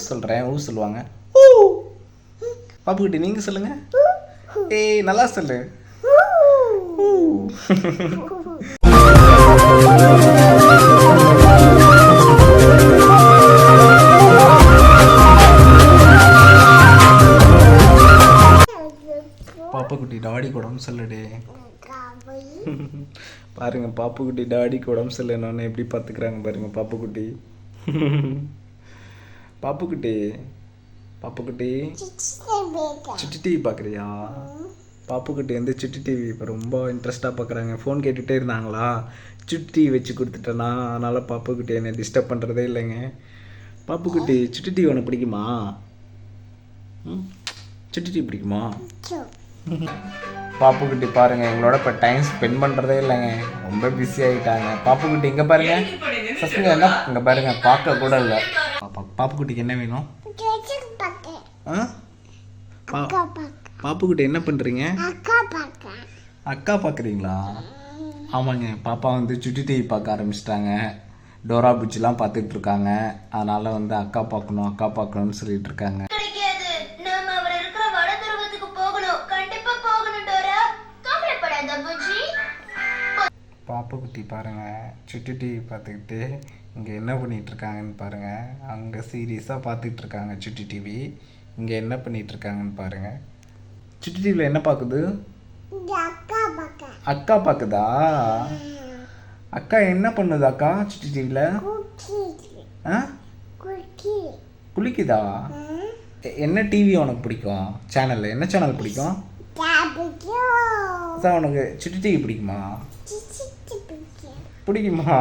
சொல்கிறேன், சொல்லுவாங்க. பாப்புக்குட்டி நீங்கள் சொல்லுங்கள். ஏய் நல்லா சொல்லு. பாப்புக்குட்டி டாடிக்கு உடம்பு சொல்லுடே. பாருங்க பாப்புக்குட்டி டாடிக்கு உடம்பு சரியில்லைன்னு எப்படி பார்த்துக்கிறாங்க பாருங்க. பாப்புக்குட்டி பாப்புக்குட்டி பாப்புக்குட்டி சுட்டி டிவி பார்க்குறியா? பாப்புக்குட்டி வந்து சுட்டி டிவி இப்போ ரொம்ப இன்ட்ரெஸ்ட்டாக பார்க்குறாங்க. ஃபோன் கேட்டுகிட்டே இருந்தாங்களா, சுட்டி டிவி வச்சு கொடுத்துட்டேன்னா, அதனால் பாப்புக்குட்டி என்னை டிஸ்டர்ப் பண்ணுறதே இல்லைங்க. பாப்புக்குட்டி சுட்டி டிவி உனக்கு பிடிக்குமா? சுட்டி டிவி பிடிக்குமா? பாப்புக்குட்டி பாருங்க எங்களோட இப்போ டைம் ஸ்பெண்ட் பண்ணுறதே இல்லைங்க, ரொம்ப பிஸி ஆகிட்டாங்க. பாப்புக்குட்டி இங்கே பாருங்க, சஸ்மிதா என்ன இங்கே பாருங்க, பார்க்க கூட இல்லை. பாப்புக்குட்டிக்கு என்ன வேணும்? பாப்புக்குட்டி என்ன பண்ணுறீங்க? அக்கா பார்க்குறீங்களா? ஆமாங்க, பாப்பா வந்து சுட்டி டிவி பார்க்க ஆரம்பிச்சிட்டாங்க. டோரா புஜ்ஜிலாம் பார்த்துட்டு இருக்காங்க. அதனால் வந்து அக்கா பார்க்கணும்னு சொல்லிட்டு இருக்காங்க. பாப்புக்குட்டி பாருங்கள் சுட்டி டிவி பார்த்துக்கிட்டு இங்கே என்ன பண்ணிகிட்ருக்காங்கன்னு பாருங்கள். அங்கே சீரியஸாக பார்த்துட்ருக்காங்க சுட்டி டிவி, இங்கே என்ன பண்ணிகிட்ருக்காங்கன்னு பாருங்கள். சுட்டி டிவியில் என்ன பார்க்குது? அக்கா பார்க்குதா? அக்கா என்ன பண்ணுது அக்கா சுட்டி டிவியில்? குளிக்குதா? என்ன டிவி உனக்கு பிடிக்கும்? சேனலில் என்ன சேனல் பிடிக்கும்? உனக்கு சுட்டி டிவி பிடிக்குமா? பிடிக்குமா?